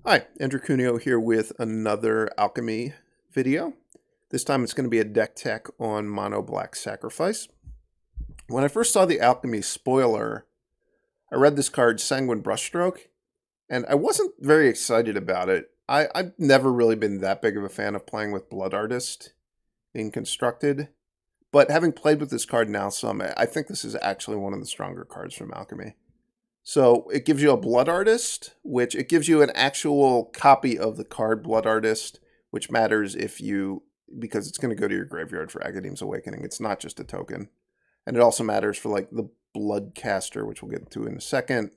Hi, Andrew Cuneo here with another Alchemy video. This time it's going to be a deck tech on Mono Black Sacrifice. When I first saw the Alchemy spoiler, I read this card, Sanguine Brushstroke, and I wasn't very excited about it. I've never really been that big of a fan of playing with Blood Artist in Constructed, but having played with this card now some, I think this is actually one of the stronger cards from Alchemy. So it gives you a Blood Artist, which it gives you an actual copy of the card Blood Artist, which matters because it's going to go to your graveyard for Agadeem's Awakening. It's not just a token. And it also matters for like the Bloodcaster, which we'll get to in a second.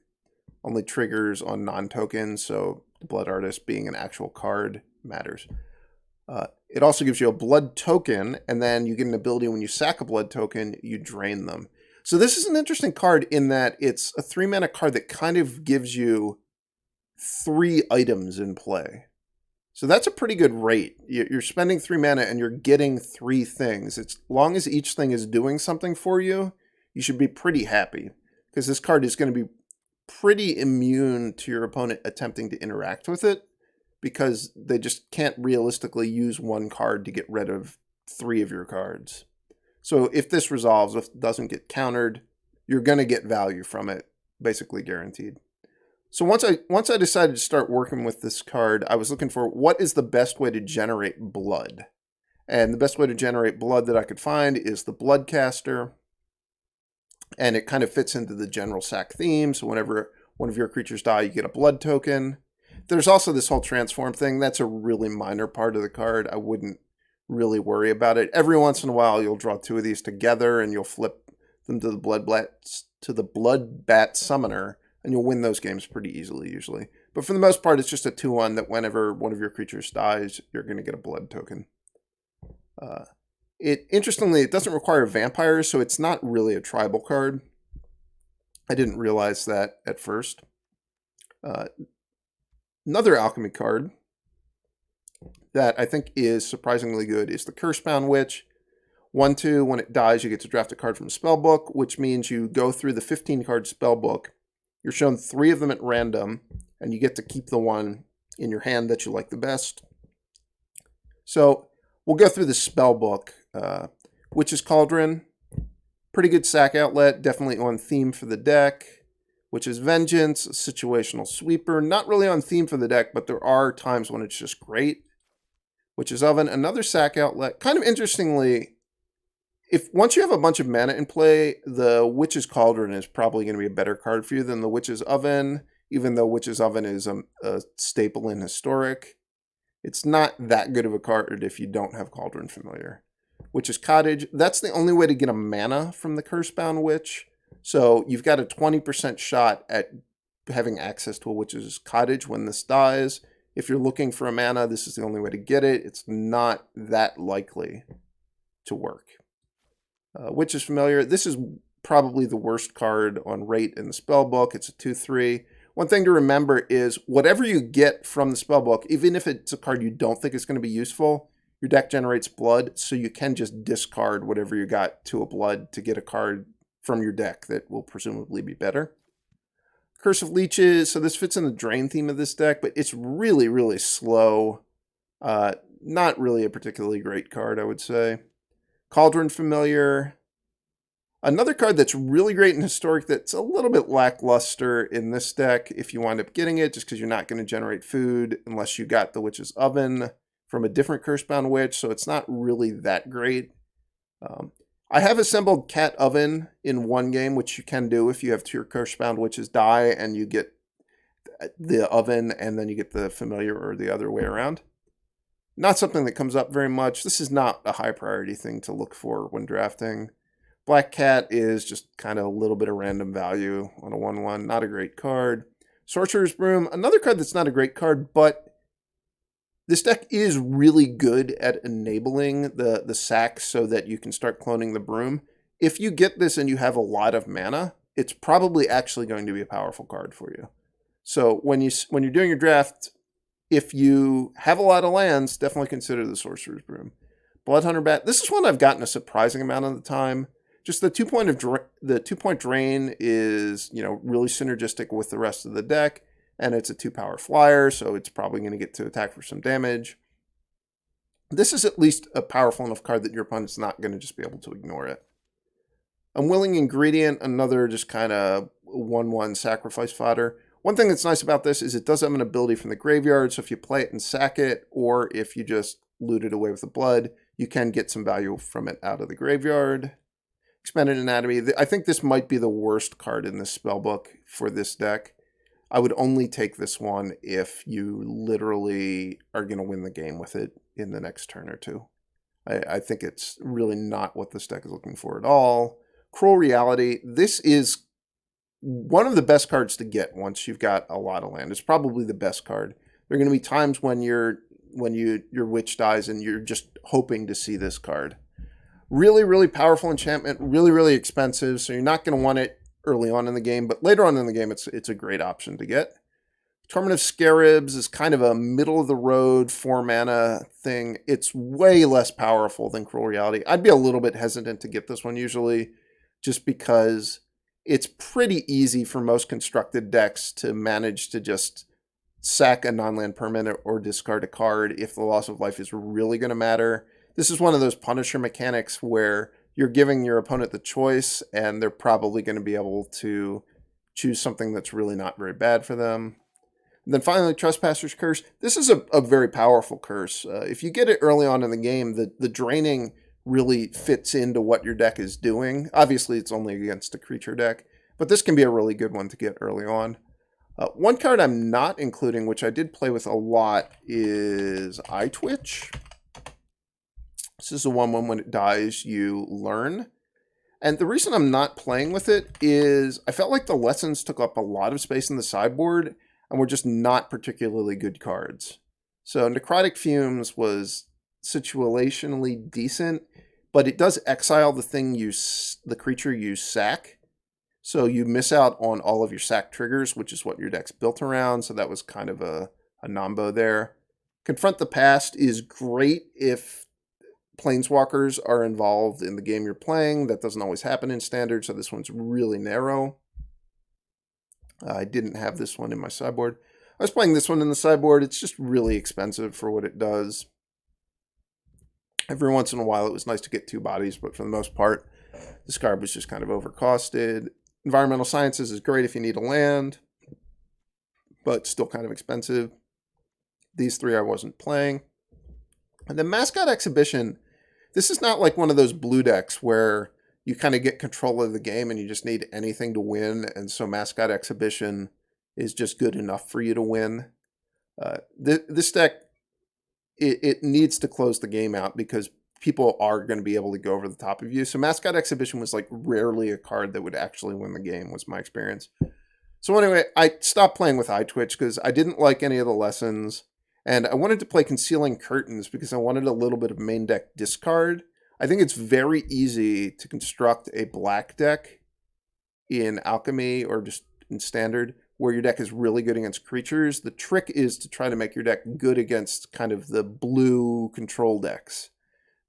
Only triggers on non-tokens, so the Blood Artist being an actual card matters. It also gives you a blood token, and then you get an ability when you sack a blood token, you drain them. So this is an interesting card in that it's a 3-mana card that kind of gives you 3 items in play. So that's a pretty good rate. You're spending 3 mana and you're getting 3 things. As long as each thing is doing something for you, you should be pretty happy. Because this card is going to be pretty immune to your opponent attempting to interact with it, because they just can't realistically use one card to get rid of 3 of your cards. So if this resolves, if it doesn't get countered, you're going to get value from it, basically guaranteed. So once I decided to start working with this card, I was looking for what is the best way to generate blood. And the best way to generate blood that I could find is the Bloodcaster. And it kind of fits into the general sack theme. So whenever one of your creatures die, you get a blood token. There's also this whole transform thing. That's a really minor part of the card. I wouldn't really worry about it. Every once in a while, you'll draw 2 of these together and you'll flip them to the Bloodbat Summoner, and you'll win those games pretty easily usually. But for the most part, it's just a 2/1 that whenever one of your creatures dies, you're going to get a blood token. Interestingly, it doesn't require vampires, so it's not really a tribal card. I didn't realize that at first. Another Alchemy card that I think is surprisingly good is the Cursebound Witch. 1/2, when it dies, you get to draft a card from a spellbook, which means you go through the 15-card spellbook. You're shown 3 of them at random, and you get to keep the one in your hand that you like the best. So we'll go through the spellbook. Witch's Cauldron, pretty good sack outlet, definitely on theme for the deck. Witch's Vengeance, Situational Sweeper, not really on theme for the deck, but there are times when it's just great. Witch's Oven, another sack outlet. Kind of interestingly, once you have a bunch of mana in play, the Witch's Cauldron is probably going to be a better card for you than the Witch's Oven, even though Witch's Oven is a staple in Historic. It's not that good of a card if you don't have Cauldron familiar. Witch's Cottage, that's the only way to get a mana from the Cursebound Witch. So you've got a 20% shot at having access to a Witch's Cottage when this dies. If you're looking for a mana, this is the only way to get it. It's not that likely to work. Witch's Familiar, this is probably the worst card on rate in the spellbook. It's a 2/3. One thing to remember is whatever you get from the spellbook, even if it's a card you don't think is going to be useful, your deck generates blood, so you can just discard whatever you got to a blood to get a card from your deck that will presumably be better. Curse of Leeches, so this fits in the drain theme of this deck, but it's really, really slow. Not really a particularly great card, I would say. Cauldron Familiar, another card that's really great in Historic that's a little bit lackluster in this deck if you wind up getting it, just because you're not going to generate food unless you got the Witch's Oven from a different Cursebound Witch, so it's not really that great. I have assembled Cat Oven in one game, which you can do if you have 2 Cursebound Witches die and you get the Oven and then you get the Familiar, or the other way around. Not something that comes up very much. This is not a high priority thing to look for when drafting. Black Cat is just kind of a little bit of random value on a 1/1. Not a great card. Sorcerer's Broom, another card that's not a great card, but this deck is really good at enabling the sack so that you can start cloning the broom. If you get this and you have a lot of mana, it's probably actually going to be a powerful card for you. So when you're doing your draft, if you have a lot of lands, definitely consider the Sorcerer's Broom. Bloodhunter Bat, this is one I've gotten a surprising amount of the time. Just the 2-point drain is, really synergistic with the rest of the deck. and it's a 2-power flyer, so it's probably going to get to attack for some damage. This is at least a powerful enough card that your opponent's not going to just be able to ignore it. Unwilling Ingredient, another just kind of 1/1 sacrifice fodder. One thing that's nice about this is it does have an ability from the graveyard, so if you play it and sack it, or if you just loot it away with the blood, you can get some value from it out of the graveyard. Expanded Anatomy, I think this might be the worst card in this spellbook for this deck. I would only take this one if you literally are going to win the game with it in the next turn or two. I think it's really not what this deck is looking for at all. Cruel Reality, this is one of the best cards to get once you've got a lot of land. It's probably the best card. There are going to be times when your witch dies and you're just hoping to see this card. Really, really powerful enchantment, really, really expensive, so you're not going to want it early on in the game, but later on in the game, it's a great option to get. Torment of Scarabs is kind of a middle-of-the-road 4-mana thing. It's way less powerful than Cruel Reality. I'd be a little bit hesitant to get this one usually, just because it's pretty easy for most constructed decks to manage to just sack a non-land permanent or discard a card if the loss of life is really going to matter. This is one of those Punisher mechanics where you're giving your opponent the choice, and they're probably going to be able to choose something that's really not very bad for them. And then finally, Trespasser's Curse. This is a very powerful curse. If you get it early on in the game, the draining really fits into what your deck is doing. Obviously, it's only against a creature deck, but this can be a really good one to get early on. One card I'm not including, which I did play with a lot, is Eye Twitch. This is the one when it dies, you learn. And the reason I'm not playing with it is I felt like the lessons took up a lot of space in the sideboard and were just not particularly good cards. So Necrotic Fumes was situationally decent, but it does exile the creature you sack. So you miss out on all of your sack triggers, which is what your deck's built around. So that was kind of a nombo there. Confront the Past is great if Planeswalkers are involved in the game you're playing. That doesn't always happen in Standard, so this one's really narrow. I didn't have this one in my sideboard. I was playing this one in the sideboard. It's just really expensive for what it does. Every once in a while, it was nice to get 2 bodies, but for the most part, this card was just kind of overcosted. Environmental Sciences is great if you need a land, but still kind of expensive. These 3 I wasn't playing. And the Mascot Exhibition, this is not like one of those blue decks where you kind of get control of the game and you just need anything to win, and so Mascot Exhibition is just good enough for you to win. This deck, it needs to close the game out because people are going to be able to go over the top of you. So Mascot Exhibition was like rarely a card that would actually win the game, was my experience. So anyway, I stopped playing with Eye Twitch because I didn't like any of the lessons. And I wanted to play Concealing Curtains because I wanted a little bit of main deck discard. I think it's very easy to construct a black deck in Alchemy or just in Standard where your deck is really good against creatures. The trick is to try to make your deck good against kind of the blue control decks.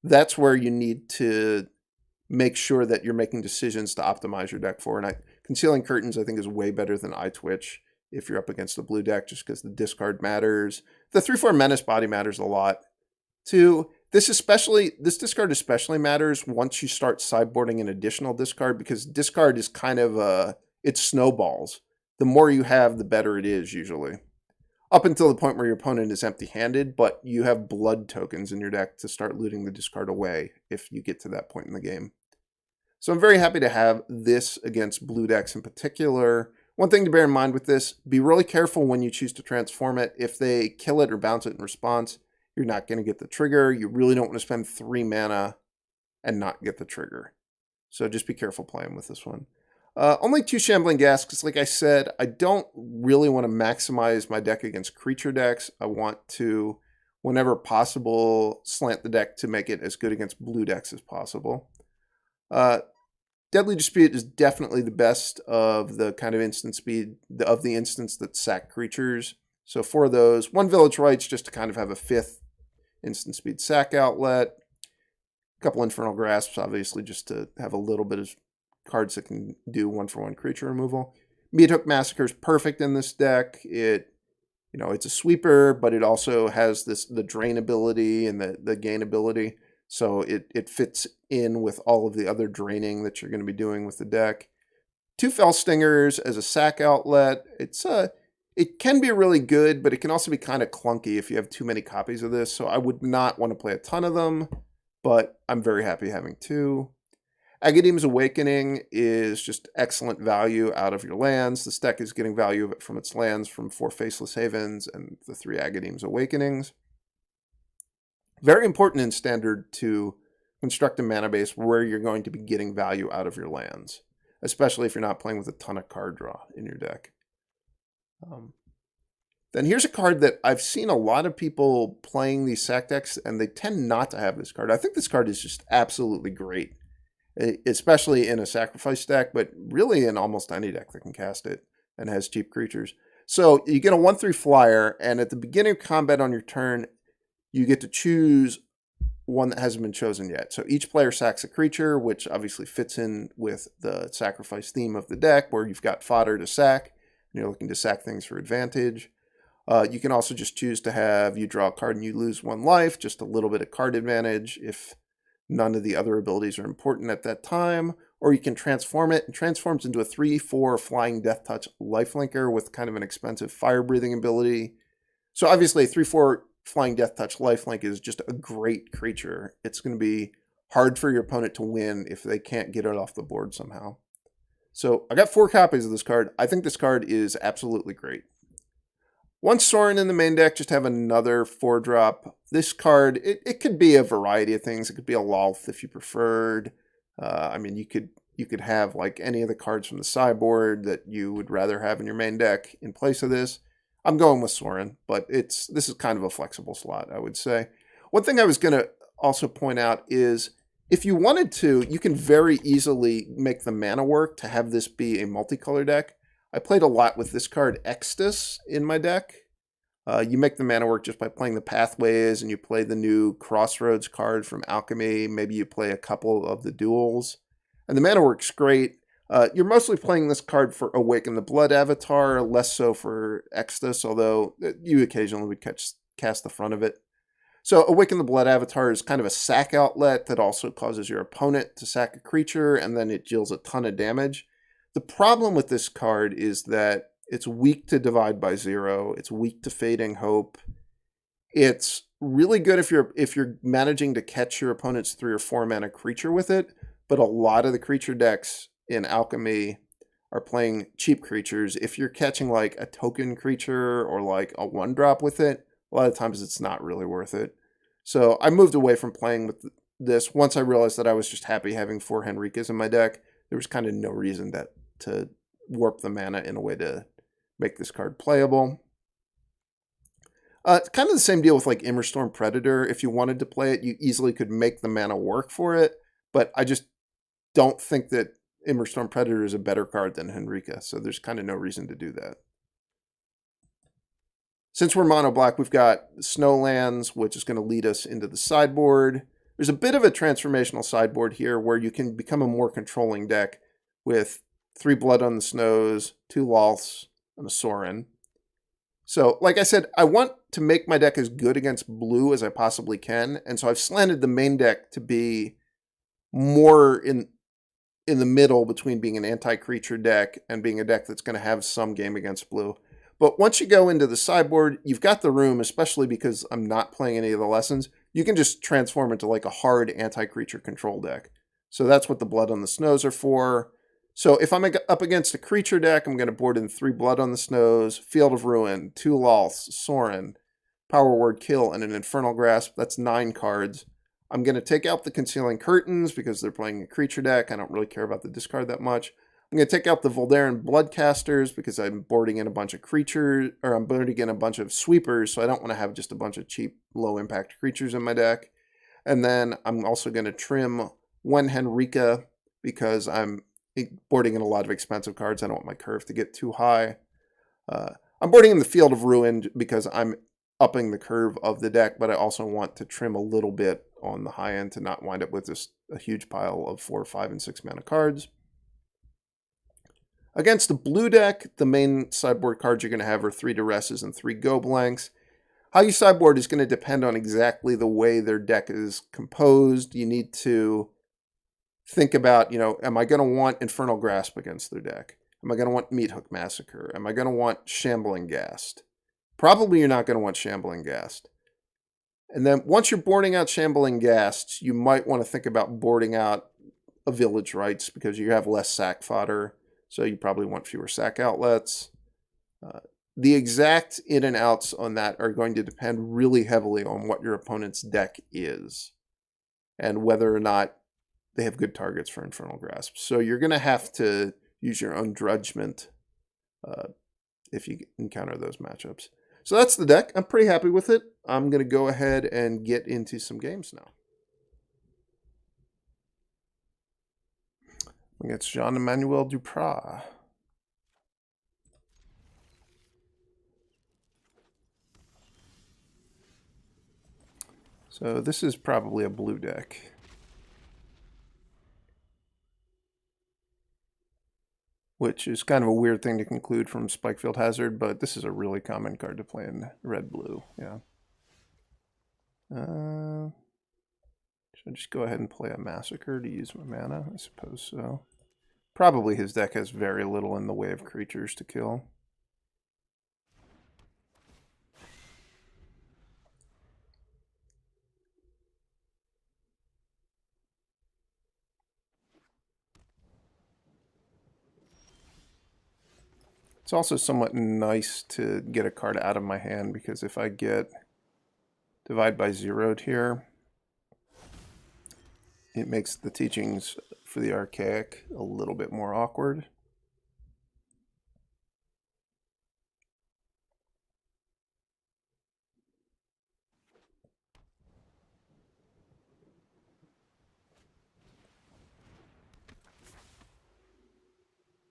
That's where you need to make sure that you're making decisions to optimize your deck for. And Concealing Curtains, I think, is way better than Eye Twitch if you're up against the blue deck, just because the discard matters. The 3/4 Menace body matters a lot. 2, this discard especially matters once you start sideboarding an additional discard, because discard is kind of it snowballs. The more you have, the better it is usually. Up until the point where your opponent is empty-handed, but you have blood tokens in your deck to start looting the discard away if you get to that point in the game. So I'm very happy to have this against blue decks in particular. One thing to bear in mind with this, be really careful when you choose to transform it. If they kill it or bounce it in response, you're not going to get the trigger. You really don't want to spend 3 mana and not get the trigger. So just be careful playing with this one. Only 2 Shambling Ghast, because like I said, I don't really want to maximize my deck against creature decks. I want to, whenever possible, slant the deck to make it as good against blue decks as possible. Deadly Dispute is definitely the best of the kind of instant speed, of the instants that sack creatures. So for those, 1 Village Rites just to kind of have a 5th instant speed sack outlet. A couple Infernal Grasps, obviously, just to have a little bit of cards that can do 1-for-1 creature removal. Meathook Massacre is perfect in this deck. It's a sweeper, but it also has the drain ability and the gain ability. So it fits in with all of the other draining that you're going to be doing with the deck. 2 Fell Stingers as a sack outlet. It can be really good, but it can also be kind of clunky if you have too many copies of this. So I would not want to play a ton of them, but I'm very happy having 2. Agadeem's Awakening is just excellent value out of your lands. This deck is getting value from its lands from 4 Faceless Havens and the 3 Agadeem's Awakenings. Very important in Standard to construct a mana base where you're going to be getting value out of your lands, especially if you're not playing with a ton of card draw in your deck. Then here's a card that I've seen a lot of people playing these sack decks, and they tend not to have this card. I think this card is just absolutely great, especially in a sacrifice deck, but really in almost any deck that can cast it and has cheap creatures. So you get a 1/3 flyer, and at the beginning of combat on your turn, you get to choose one that hasn't been chosen yet. So each player sacks a creature, which obviously fits in with the sacrifice theme of the deck, where you've got fodder to sack, and you're looking to sack things for advantage. You can also just choose to have you draw a card and you lose 1 life, just a little bit of card advantage if none of the other abilities are important at that time. Or you can transform it. It transforms into a 3/4 Flying Death Touch Lifelinker with kind of an expensive fire-breathing ability. So obviously a 3/4 Flying Death Touch Lifelink is just a great creature. It's going to be hard for your opponent to win if they can't get it off the board somehow. So I got 4 copies of this card. I think this card is absolutely great. Once Sorin in the main deck, just have another 4-drop. This card, it could be a variety of things. It could be a Lolth if you preferred. I mean, you could have like any of the cards from the sideboard that you would rather have in your main deck in place of this. I'm going with Sorin, but this is kind of a flexible slot, I would say. One thing I was going to also point out is if you wanted to, you can very easily make the mana work to have this be a multicolor deck. I played a lot with this card, Extus, in my deck. You make the mana work just by playing the Pathways, and you play the new Crossroads card from Alchemy. Maybe you play a couple of the duels. And the mana work's great. You're mostly playing this card for Awaken the Blood Avatar, less so for Extus, although you occasionally would cast the front of it. So Awaken the Blood Avatar is kind of a sack outlet that also causes your opponent to sack a creature, and then it deals a ton of damage. The problem with this card is that it's weak to Divide by Zero. It's weak to Fading Hope. It's really good if you're managing to catch your opponent's 3 or 4 mana creature with it, but a lot of the creature decks in Alchemy are playing cheap creatures. If you're catching like a token creature or like a 1-drop with it, a lot of times it's not really worth it. So I moved away from playing with this once I realized that I was just happy having 4 Henrikas in my deck. There was kind of no reason to warp the mana in a way to make this card playable. It's kind of the same deal with like Immerstorm Predator. If you wanted to play it, you easily could make the mana work for it, but I just don't think that Immerstorm Predator is a better card than Henrika, so there's kind of no reason to do that. Since we're mono black, we've got Snowlands, which is going to lead us into the sideboard. There's a bit of a transformational sideboard here where you can become a more controlling deck with 3 Blood on the Snows, 2 Lolths, and a Sorin. So, like I said, I want to make my deck as good against blue as I possibly can, and so I've slanted the main deck to be more in the middle between being an anti-creature deck and being a deck that's going to have some game against blue. But once you go into the sideboard, you've got the room, especially because I'm not playing any of the lessons. You can just transform into like a hard anti-creature control deck. So that's what the Blood on the Snows are for. So if I'm up against a creature deck, I'm going to board in 3 Blood on the Snows, Field of Ruin, 2 Lolths, Sorin, Power Word Kill, and an Infernal Grasp. That's 9 cards. I'm going to take out the Concealing Curtains because they're playing a creature deck. I don't really care about the discard that much. I'm going to take out the Voldaren Bloodcasters because I'm boarding in a bunch of creatures, or I'm boarding in a bunch of sweepers, so I don't want to have just a bunch of cheap, low-impact creatures in my deck. And then I'm also going to trim 1 Henrika because I'm boarding in a lot of expensive cards. I don't want my curve to get too high. I'm boarding in the Field of Ruin because I'm upping the curve of the deck, but I also want to trim a little bit on the high end to not wind up with just a huge pile of 4, 5, and 6 mana cards. Against the blue deck, the main sideboard cards you're going to have are 3 Duresses and 3 Go Blanks. How you sideboard is going to depend on exactly the way their deck is composed. You need to think about, am I going to want Infernal Grasp against their deck? Am I going to want Meathook Massacre? Am I going to want Shambling Ghast? Probably you're not going to want Shambling Ghast. And then once you're boarding out Shambling Ghast, you might want to think about boarding out a Village Rites because you have less sack fodder. So you probably want fewer sack outlets. The exact in and outs on that are going to depend really heavily on what your opponent's deck is and whether or not they have good targets for Infernal Grasp. So you're going to have to use your own judgment if you encounter those matchups. So that's the deck. I'm pretty happy with it. I'm going to go ahead and get into some games now. Against Jean-Emmanuel Duprat. So this is probably a blue deck. Which is kind of a weird thing to conclude from Spikefield Hazard, but this is a really common card to play in red-blue, yeah. Should I just go ahead and play a Massacre to use my mana? I suppose so. Probably his deck has very little in the way of creatures to kill. It's also somewhat nice to get a card out of my hand because if I get Divide by Zero'd here, it makes the teachings for the Archaic a little bit more awkward.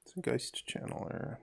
It's a Geist Channeler.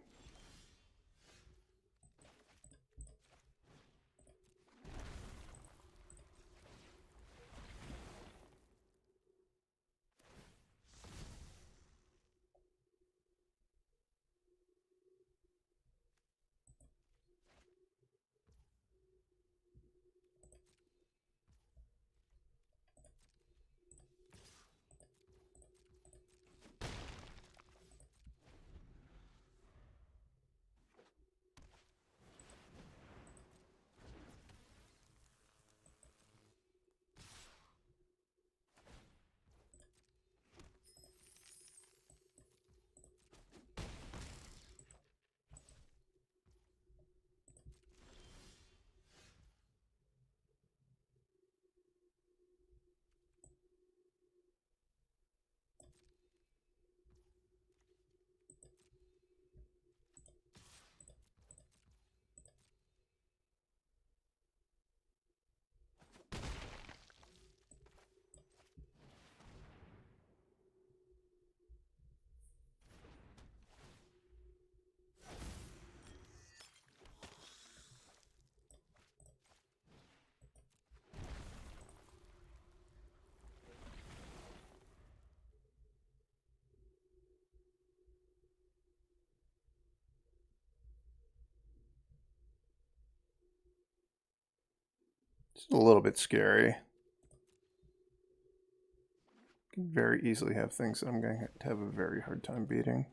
It's a little bit scary. Can very easily have things that I'm going to have a very hard time beating.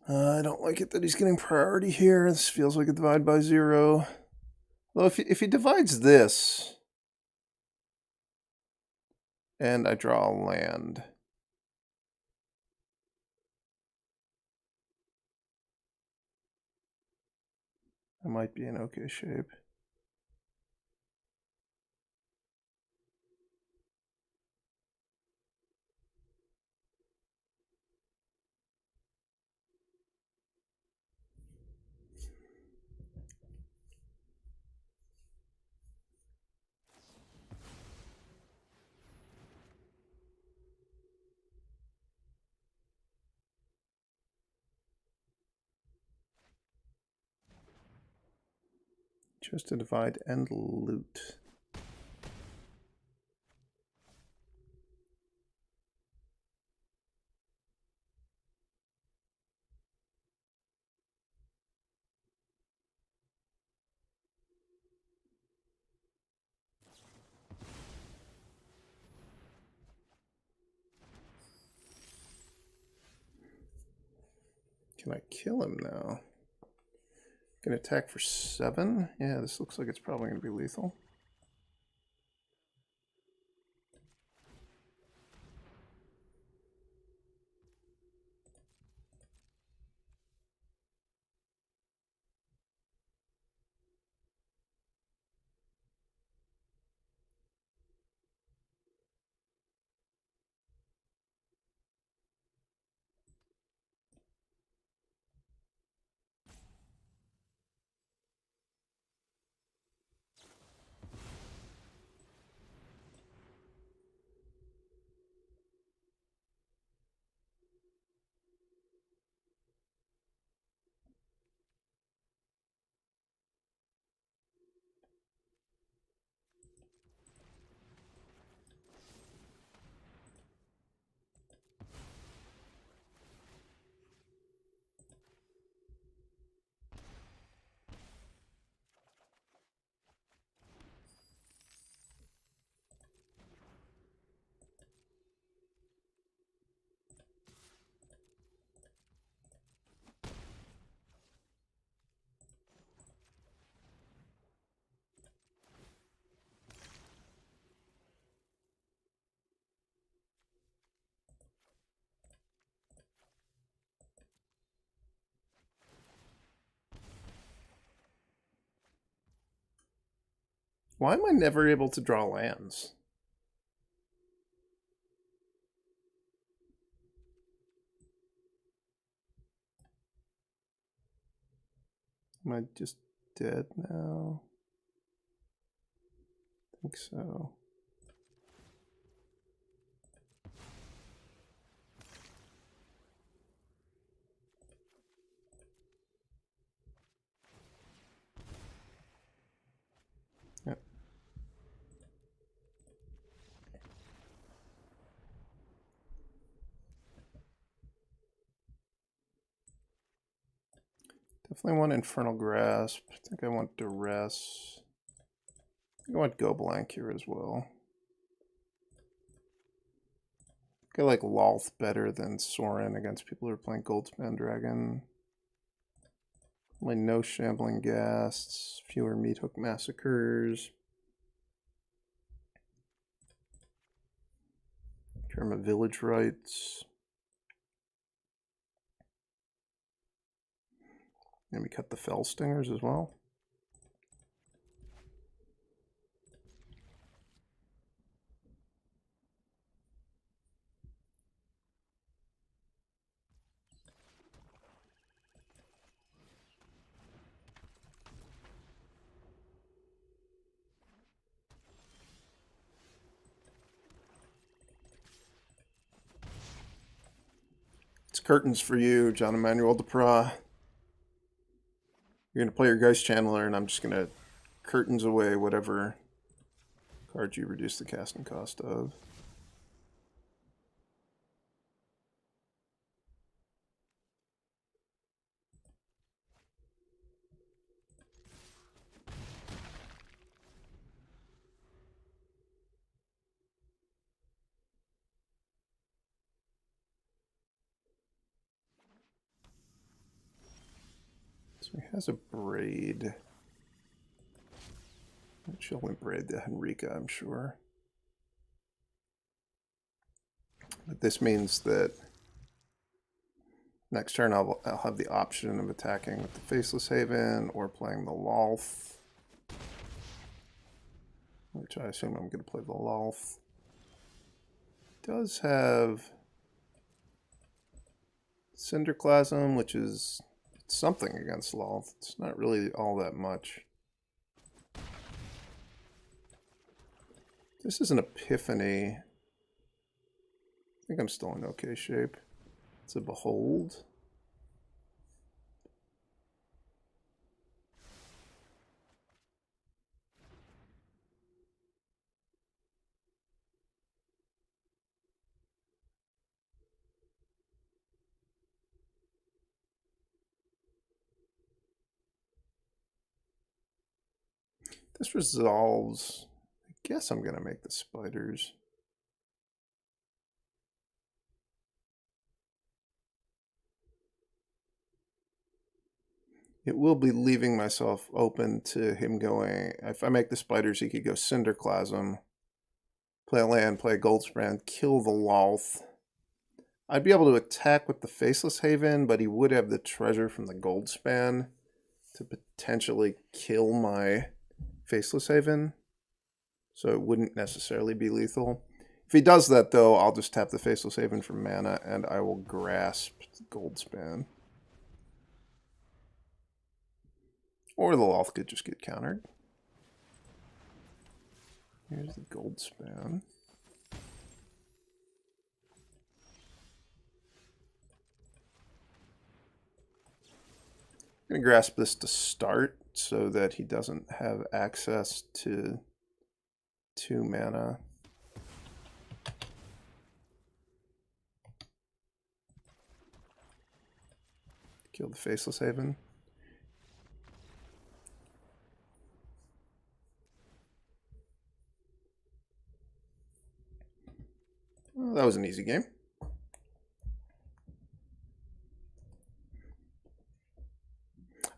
I don't like it that he's getting priority here. This feels like a divide by zero. Well, if he divides this, and I draw a land, I might be in okay shape. Choose to divide and loot. Can I kill him now? Can attack for 7? Yeah, this looks like it's probably going to be lethal. Why am I never able to draw lands? Am I just dead now? I think so. Yep. Definitely want Infernal Grasp. I think I want Duress. I think I want Go Blank here as well. I think I like Lolth better than Sorin against people who are playing Goldspan Dragon. Only no Shambling Ghasts, fewer Meathook Massacres. Term of Village Rites. And we cut the Fell Stingers as well. It's curtains for you, John Emmanuel Duprat. You're going to play your Geist Channeler, and I'm just going to curtains away whatever card you reduce the casting cost of. So he has a braid. She'll only braid the Henrika, I'm sure. But this means that next turn I'll have the option of attacking with the Faceless Haven or playing the Lolth. Which I assume I'm going to play the Lolth. Does have Cinderclasm, which is something against Lolth. It's not really all that much. This is an Epiphany. I think I'm still in okay shape. It's a Behold. This resolves. I guess I'm going to make the spiders. It will be leaving myself open to him going. If I make the spiders, he could go Cinderclasm, play a land, play a Goldspan, kill the Lolth. I'd be able to attack with the Faceless Haven, but he would have the treasure from the Goldspan to potentially kill my Faceless Haven. So it wouldn't necessarily be lethal. If he does that, though, I'll just tap the Faceless Haven for mana, and I will grasp the Goldspan. Or the Lolth could just get countered. Here's the Goldspan. I'm going to grasp this to start so that he doesn't have access to 2 mana. Kill the Faceless Haven. Well, that was an easy game.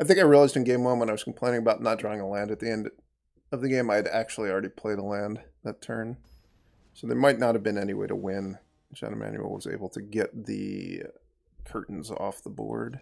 I think I realized in game 1 when I was complaining about not drawing a land at the end of the game, I had actually already played a land that turn. So there might not have been any way to win. John Emanuel was able to get the curtains off the board.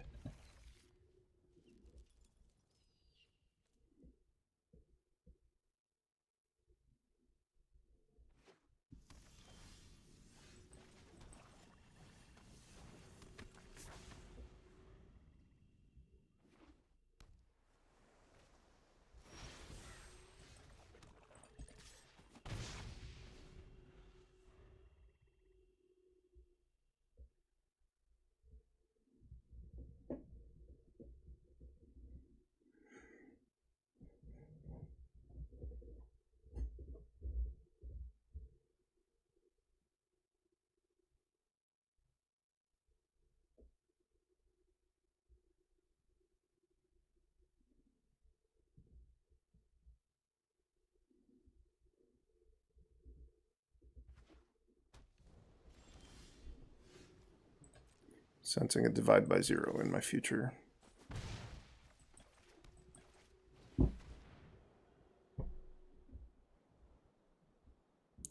Sensing a divide by 0 in my future.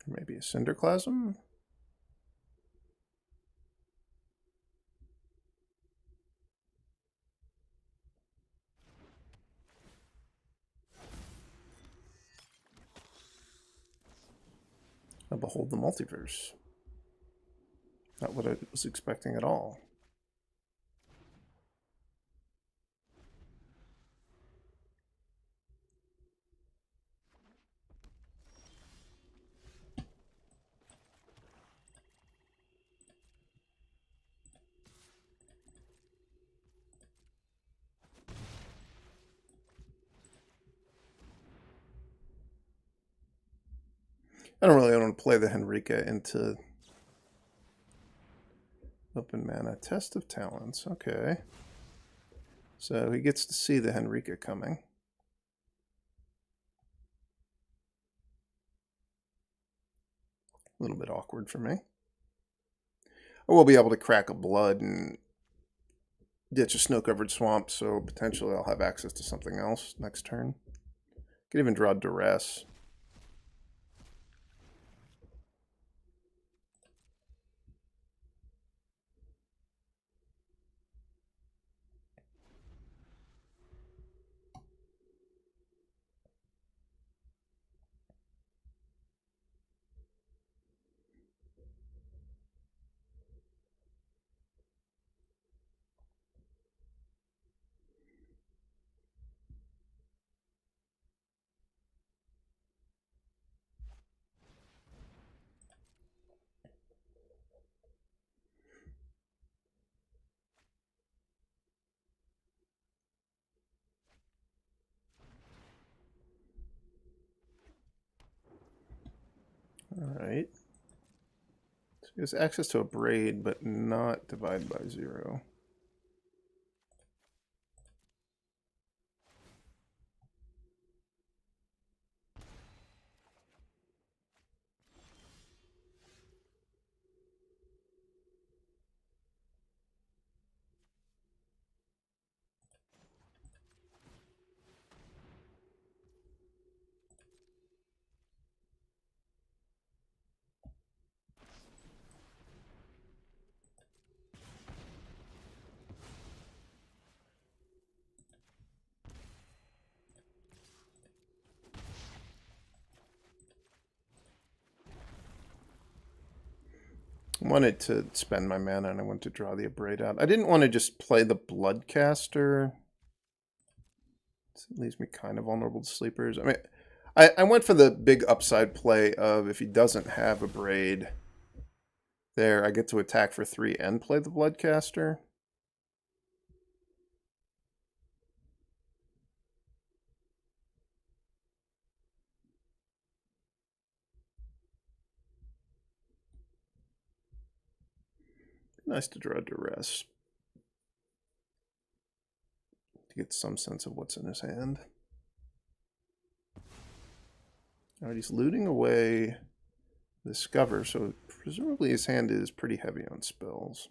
Maybe a Cinderclasm? I'll behold the multiverse. Not what I was expecting at all. I don't really want to play the Henrika into open mana. Test of Talents. Okay. So he gets to see the Henrika coming. A little bit awkward for me. I will be able to crack a blood and ditch a snow-covered swamp, so potentially I'll have access to something else next turn. Could even draw Duress. Alright. So he has access to a braid, but not divide by 0. Wanted to spend my mana and I wanted to draw the Abrade out. I didn't want to just play the Bloodcaster. It leaves me kind of vulnerable to sleepers. I mean, I went for the big upside play of if he doesn't have Abrade there, I get to attack for 3 and play the Bloodcaster. Nice to draw Duress to get some sense of what's in his hand. Alright, he's looting away Discover, so presumably his hand is pretty heavy on spells.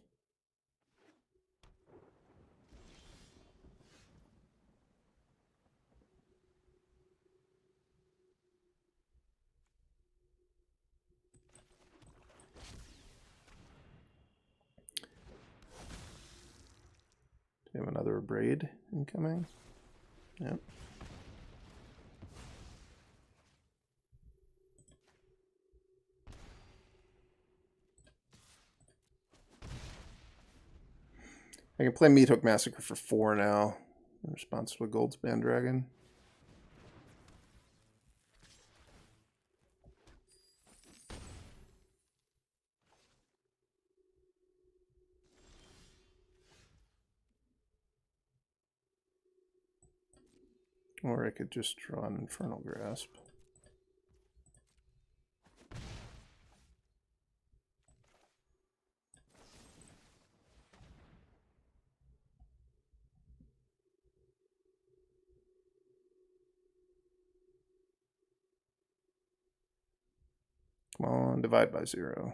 Do we have another Abrade incoming? Yep. I can play Meathook Massacre for 4 now, in response to a Goldspan Dragon. Or I could just draw an Infernal Grasp. Come on, divide by 0.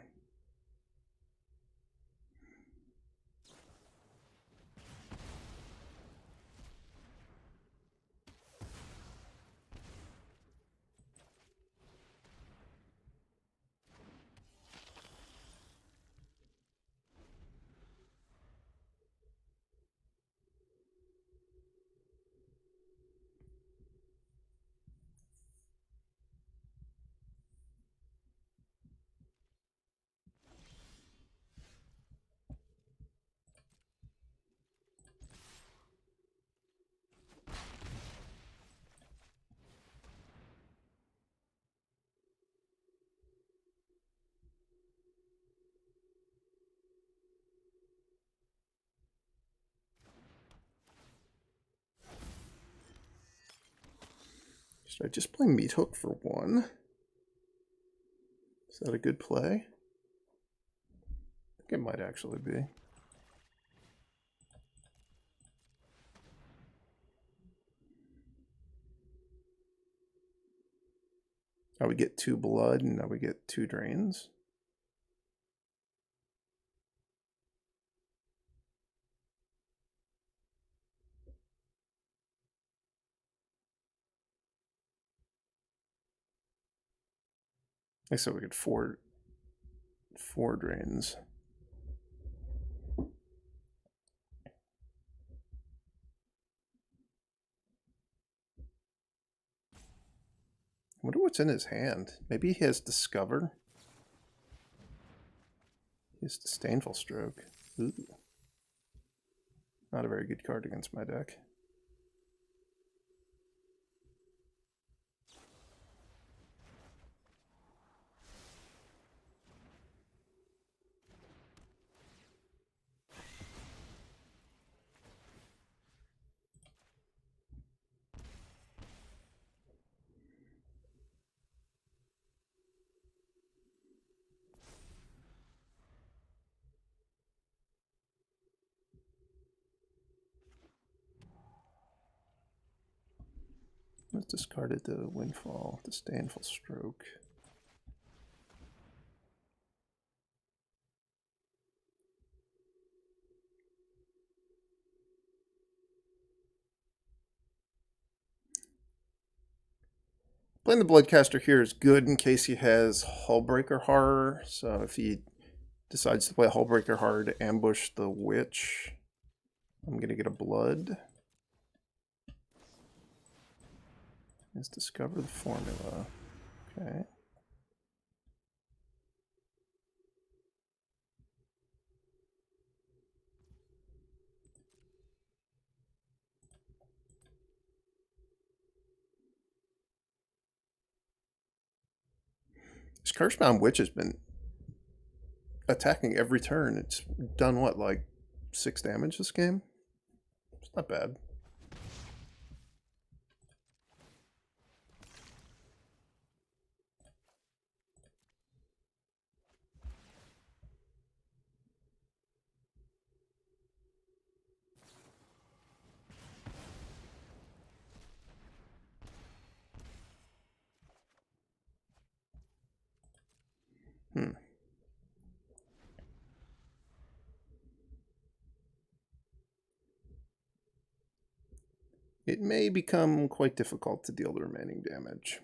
Should I just play Meathook for 1? Is that a good play? I think it might actually be. Now we get 2 blood, and now we get 2 drains. I said we get 4 drains. I wonder what's in his hand. Maybe he has Discover. He has Disdainful Stroke. Ooh. Not a very good card against my deck. Let's discard it to Windfall, Disdainful Stroke. Playing the Bloodcaster here is good in case he has Hullbreaker Horror. So if he decides to play Hullbreaker Horror to ambush the Witch, I'm going to get a blood. Let's discover the formula. Okay. This Cursebound Witch has been attacking every turn. It's done what, like 6 damage this game? It's not bad. It may become quite difficult to deal the remaining damage.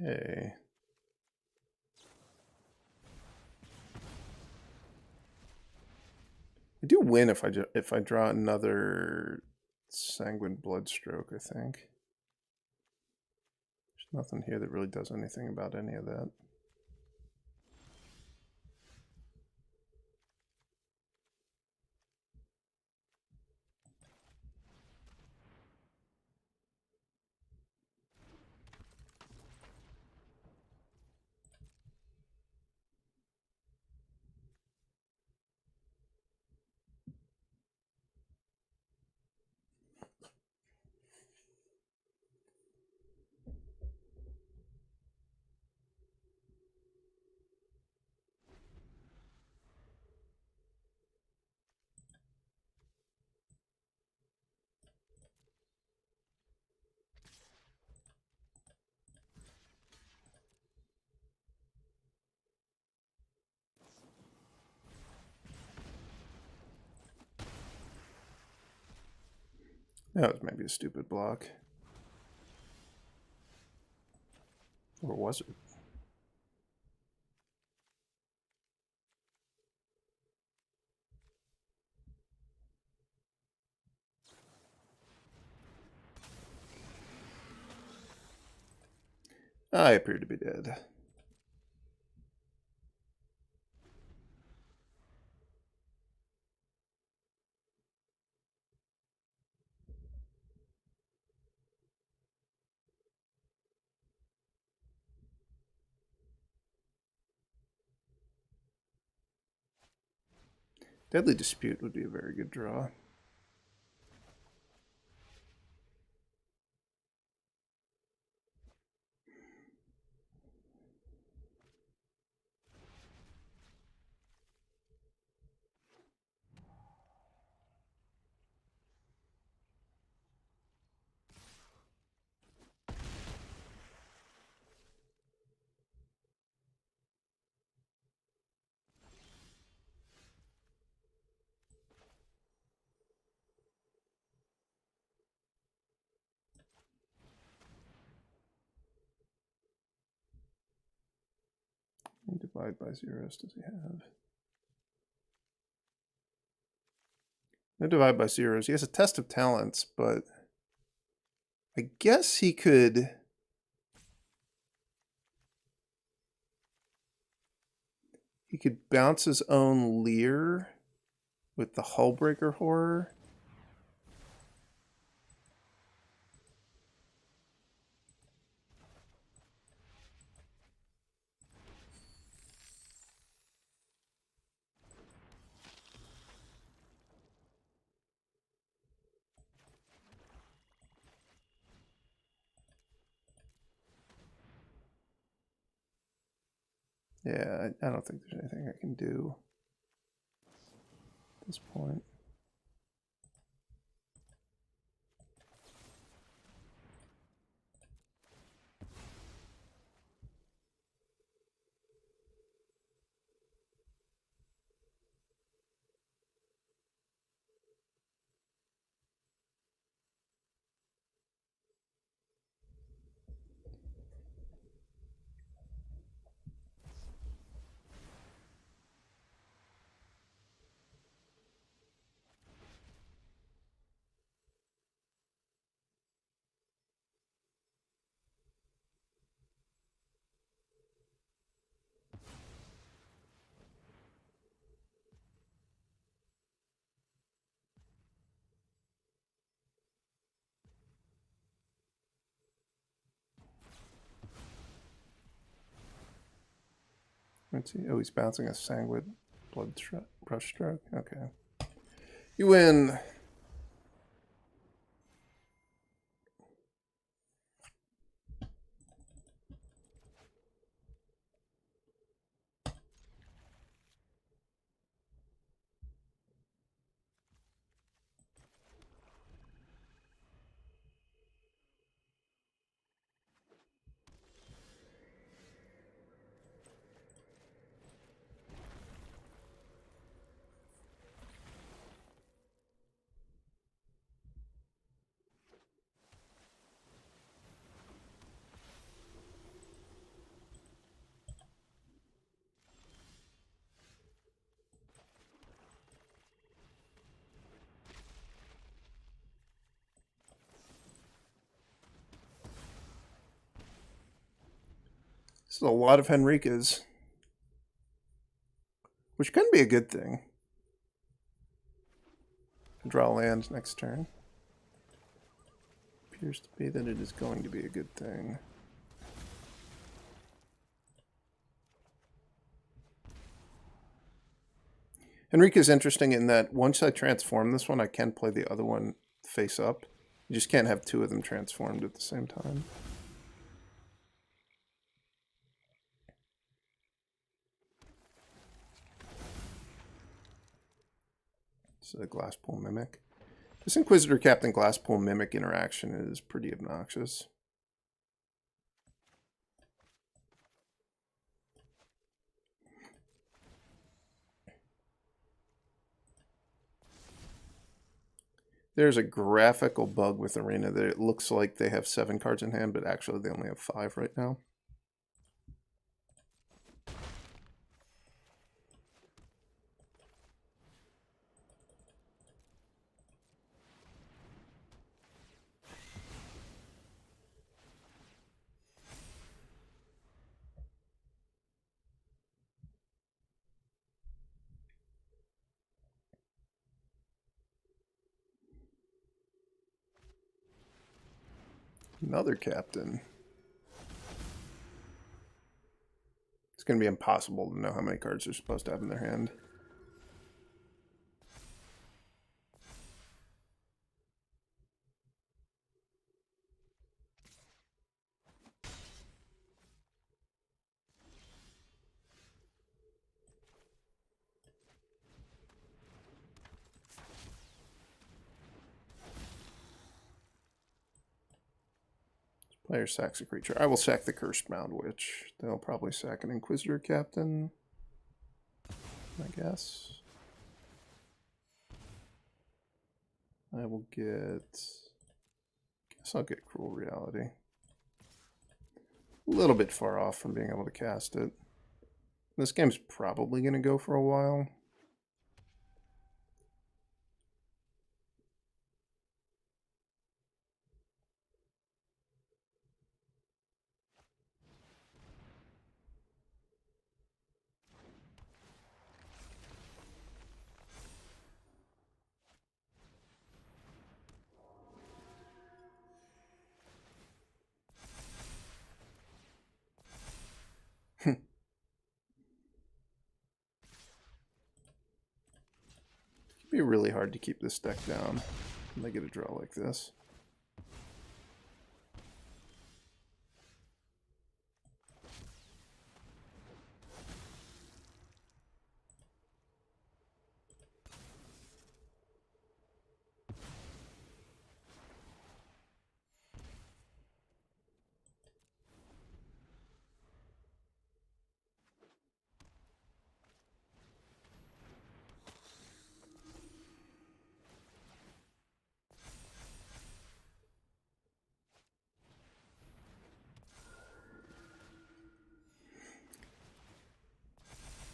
Okay. I do win if I draw another Sanguine Brushstroke, I think. There's nothing here that really does anything about any of that. That was maybe a stupid block. Or was it? I appear to be dead. Deadly Dispute would be a very good draw. Divide by zeros does he have? No divide by zeros. He has a Test of Talents, but I guess he could... He could bounce his own Leer with the Hullbreaker Horror. Yeah, I don't think there's anything I can do at this point. Let's see. Oh, he's bouncing a Sanguine Brushstroke. Okay. You win. This is a lot of Henrikas, which can be a good thing. Draw land next turn. Appears to be that it is going to be a good thing. Henrika is interesting in that once I transform this one, I can play the other one face up. You just can't have two of them transformed at the same time. This is a Glasspool Mimic. This Inquisitor Captain Glasspool Mimic interaction is pretty obnoxious. There's a graphical bug with Arena that it looks like they have 7 cards in hand, but actually they only have 5 right now. Another captain. It's going to be impossible to know how many cards they're supposed to have in their hand. Player sacks a creature. I will sack the Cursebound Witch. They'll probably sack an Inquisitor Captain, I guess. I will get... guess I'll get Cruel Reality. A little bit far off from being able to cast it. This game's probably going to go for a while. It'd be really hard to keep this deck down when they get a draw like this.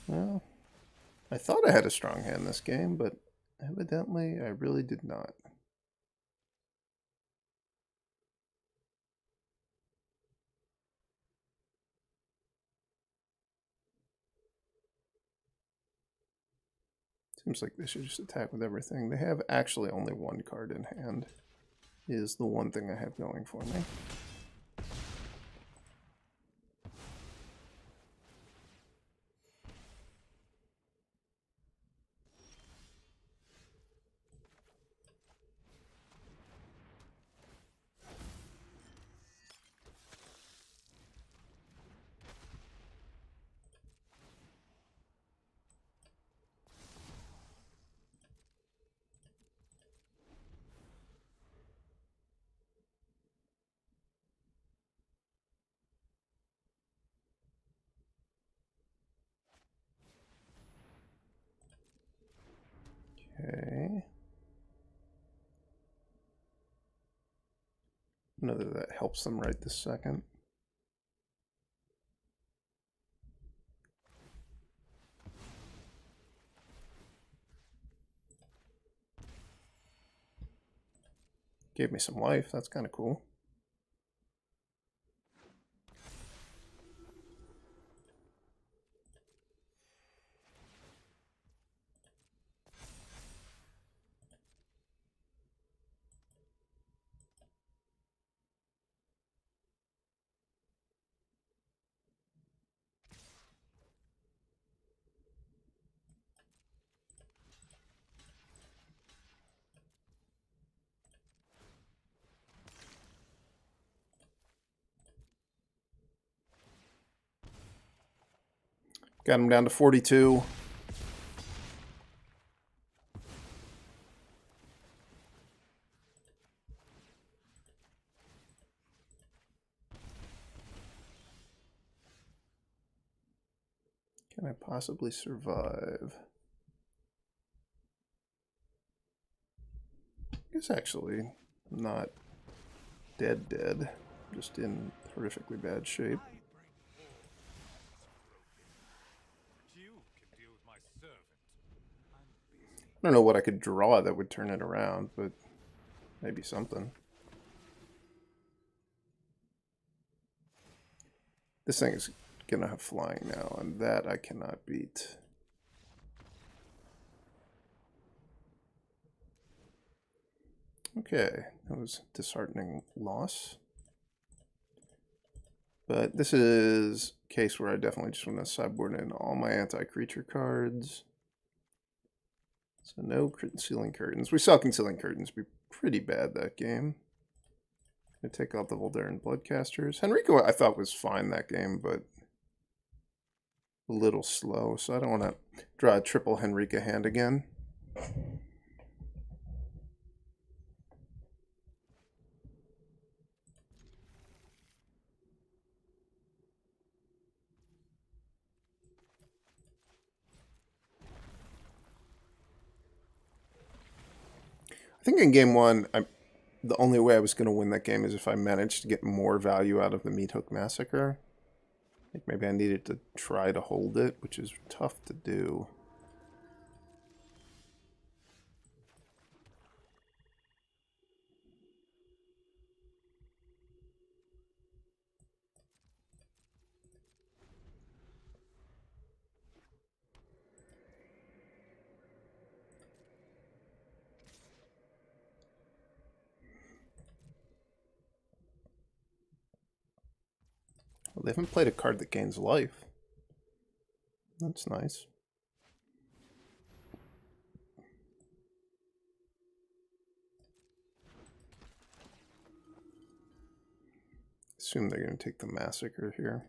Well, I thought I had a strong hand this game, but evidently I really did not. Seems like they should just attack with everything. They have actually only one card in hand, is the one thing I have going for me. whether that helps them right this second. Gave me some life. That's kind of cool. Got him down to 42. Can I possibly survive? I guess actually not dead. Just in horrifically bad shape. I don't know what I could draw that would turn it around, but maybe something. This thing is gonna have flying now, and that I cannot beat. Okay, that was a disheartening loss. But this is a case where I definitely just want to sideboard in all my anti-creature cards. So no Concealing Curtains. We saw Concealing Curtains be pretty bad that game. I take out the Voldaren Bloodcasters. Henrika I thought was fine that game, but a little slow. So I don't want to draw a triple Henrika hand again. I think in game one, the only way I was going to win that game is if I managed to get more value out of the Meathook Massacre. I think maybe I needed to try to hold it, which is tough to do. Well, they haven't played a card that gains life. That's nice. Assume they're going to take the Massacre here.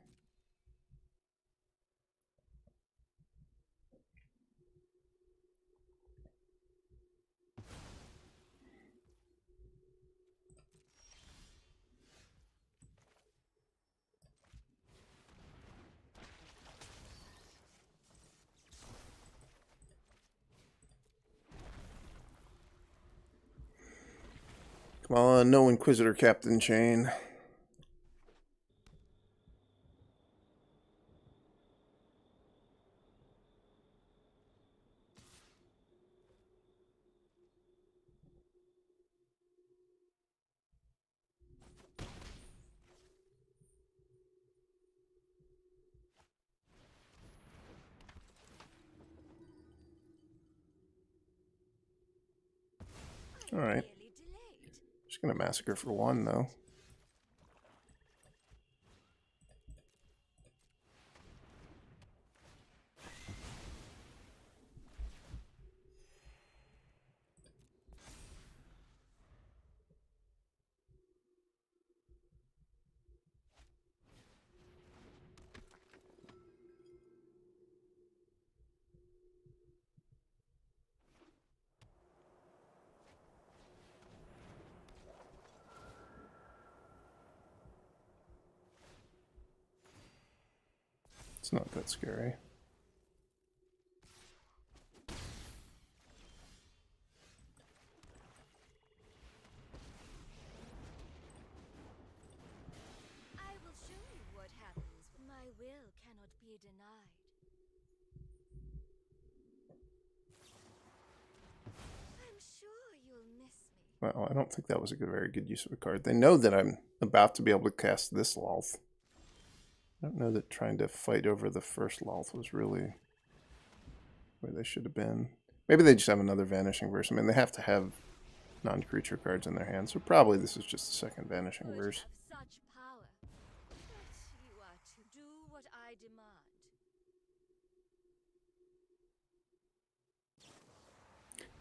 Come on, no Inquisitor Captain Chain. Alright. Just gonna Massacre for one, though. It's not that scary. denied. I'm sure you'll miss me. Well, I don't think that was a very good use of a card. They know that I'm about to be able to cast this Lolth. I don't know that trying to fight over the first Lolth was really where they should have been. Maybe they just have another Vanishing Verse. I mean, they have to have non-creature cards in their hands, so probably this is just the second Vanishing Verse. Have such power, but you are to do what I demand.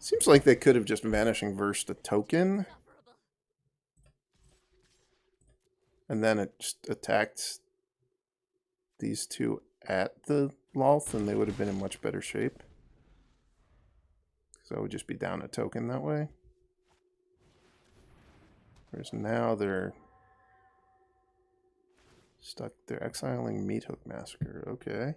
Seems like they could have just Vanishing Versed a token, and then it just attacked these two at the Lolth, and they would have been in much better shape. So I would just be down a token that way. Whereas now they're stuck. They're exiling Meathook Massacre. Okay.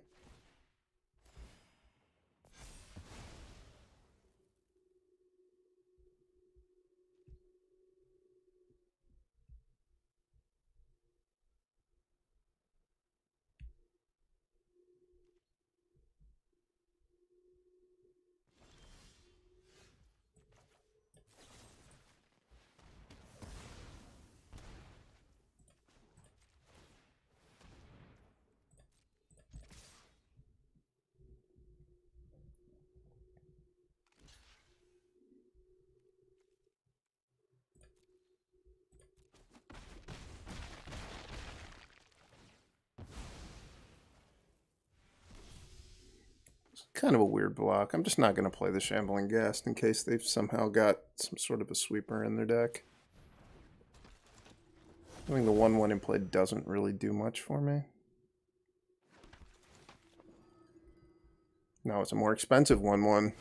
Kind of a weird block. I'm just not going to play the Shambling Ghast in case they've somehow got some sort of a sweeper in their deck. I think the 1/1 in play doesn't really do much for me. No, it's a more expensive 1/1.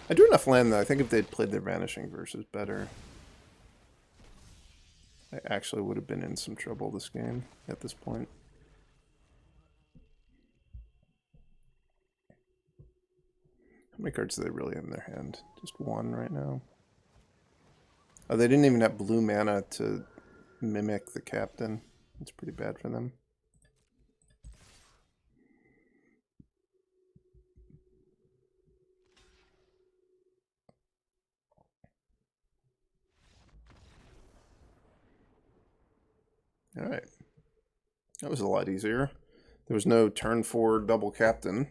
I drew enough land, though. I think if they'd played their Vanishing Verses better, I actually would have been in some trouble this game at this point. How many cards do they really have in their hand? Just one right now. Oh, they didn't even have blue mana to mimic the captain. That's pretty bad for them. Alright. That was a lot easier. There was no turn 4 double captain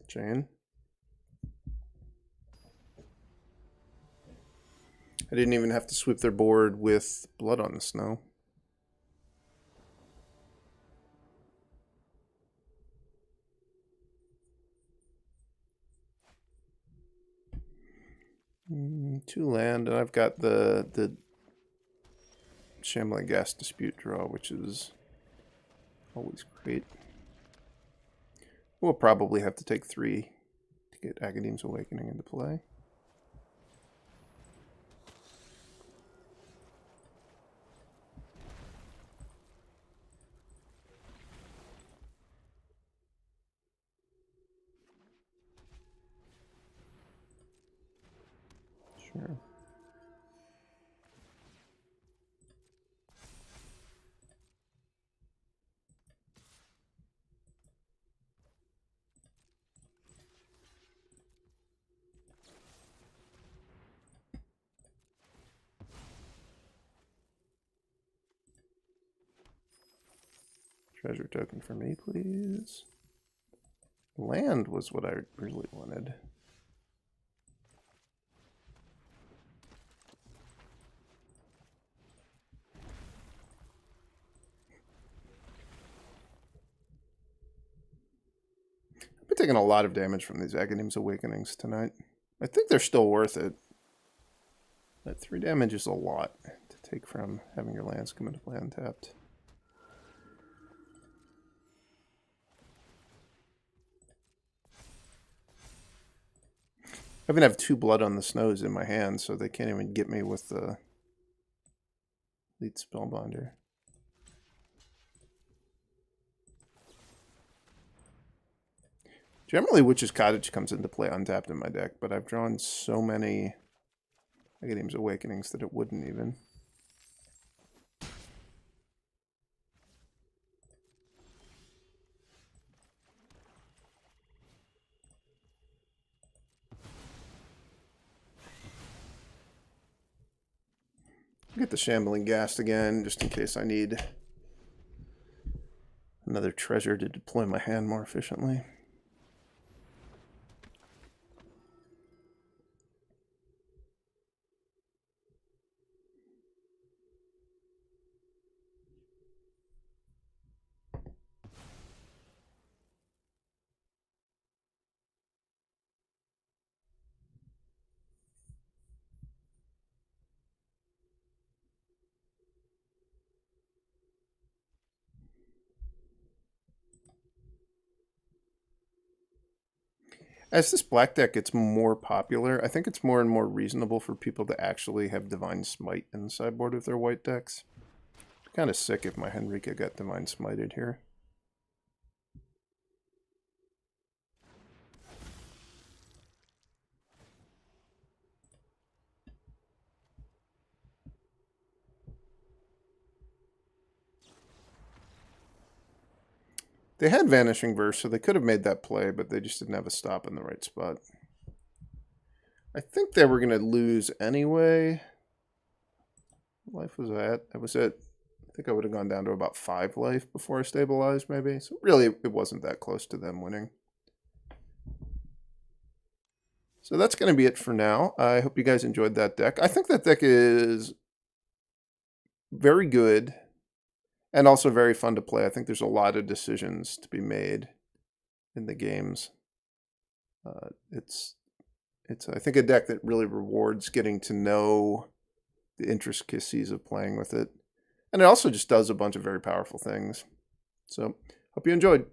chain. I didn't even have to sweep their board with Blood on the Snow. Two land, and I've got the Shambling Ghast Dispute draw, which is always great. We'll probably have to take 3 to get Agadeem's Awakening into play. Sure. Treasure token for me, please. Land was what I really wanted. I've been taking a lot of damage from these Agadeem's Awakenings tonight. I think they're still worth it. But 3 damage is a lot to take from having your lands come into play untapped. I even have 2 Blood on the Snows in my hand, so they can't even get me with the Lead Spellbinder. Generally, Witch's Cottage comes into play untapped in my deck, but I've drawn so many Agadeem's Awakenings that it wouldn't even. Get the Shambling Ghast again, just in case I need another treasure to deploy my hand more efficiently. As this black deck gets more popular, I think it's more and more reasonable for people to actually have Divine Smite in the sideboard with their white decks. Kind of sick if my Henrika got Divine Smited here. They had Vanishing Verse, so they could have made that play, but they just didn't have a stop in the right spot. I think they were going to lose anyway. What life was that? I was at, I think I would have gone down to about 5 life before I stabilized, maybe. So really, it wasn't that close to them winning. So that's going to be it for now. I hope you guys enjoyed that deck. I think that deck is very good. And also very fun to play. I think there's a lot of decisions to be made in the games. It's I think a deck that really rewards getting to know the intricacies of playing with it. And it also just does a bunch of very powerful things. So, hope you enjoyed.